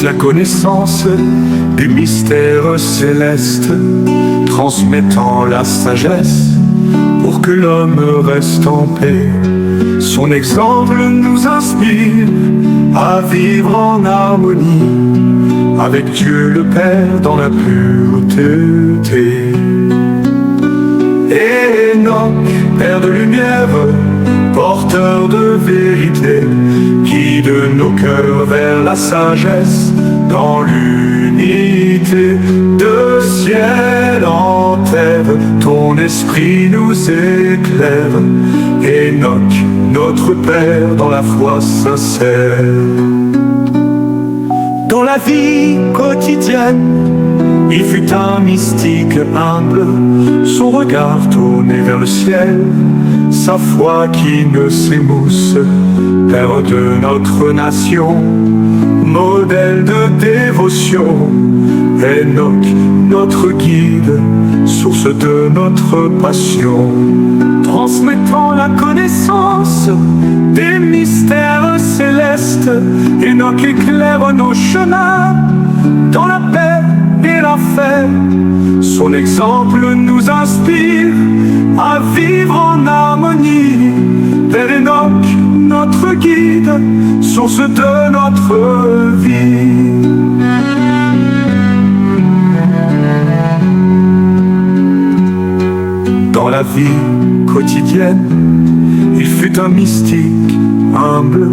toute la connaissance des mystères célestes, transmettant la sagesse pour que l'homme reste en paix. Son exemple nous inspire à vivre en harmonie avec Dieu le Père dans la pureté. Enoch, Père de lumière, porteur de vérité, guide nos cœurs vers la sagesse dans l'unité. De ciel en terre, ton esprit nous éclaire. Enoch, notre Père dans la foi sincère. Dans la vie quotidienne, il fut un mystique humble, son regard tourné vers le ciel, sa foi qui ne s'émousse. Père de notre nation, modèle de dévotion. Enoch, notre guide, source de notre passion. Transmettant la connaissance des mystères célestes, Enoch éclaire nos chemins dans la paix et la fête. Son exemple nous inspire à vivre en harmonie. Vers Enoch, notre guide, source de notre vie. Dans la vie quotidienne, il fut un mystique humble,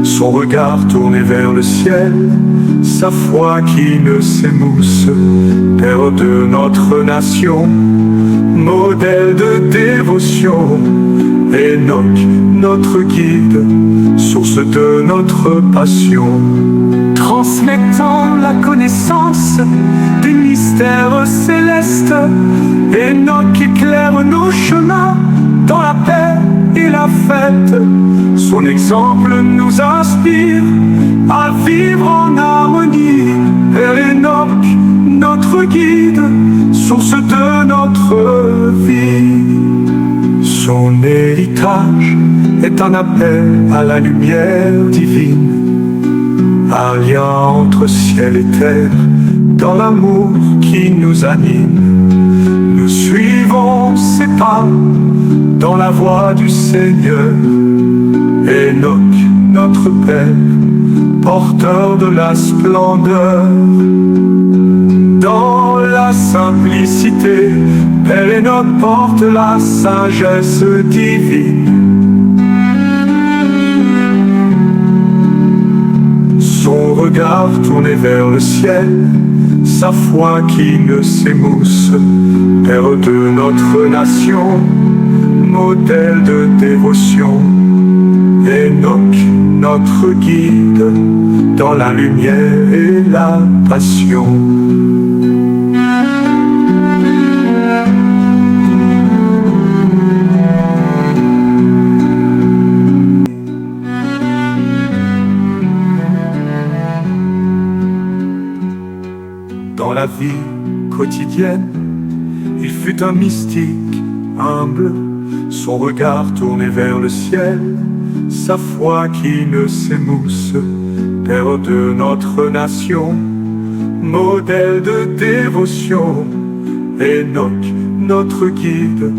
son regard tourné vers le ciel, sa foi qui ne s'émousse. Père de notre nation, modèle de dévotion. Enoch, notre guide, source de notre passion. Transmettant la connaissance des mystères célestes, Enoch éclaire nos chemins dans la paix et la fête. Son exemple nous inspire à vivre en harmonie. Vers Enoch, notre guide, source de notre vie. Son héritage est un appel à la lumière divine, un lien entre ciel et terre dans l'amour qui nous anime. Nous suivons ses pas dans la voie du Seigneur. Enoch, notre Père, porteur de la splendeur. Dans la simplicité, Père Enoch porte la sagesse divine. Son regard tourné vers le ciel, sa foi qui ne s'émousse. Père de notre nation, modèle de dévotion. Enoch, notre guide, dans la lumière et la passion. Dans la vie quotidienne, il fut un mystique humble, son regard tourné vers le ciel, sa foi qui ne s'émousse. Père de notre nation, modèle de dévotion. Enoch, notre guide,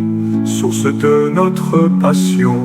source de notre passion.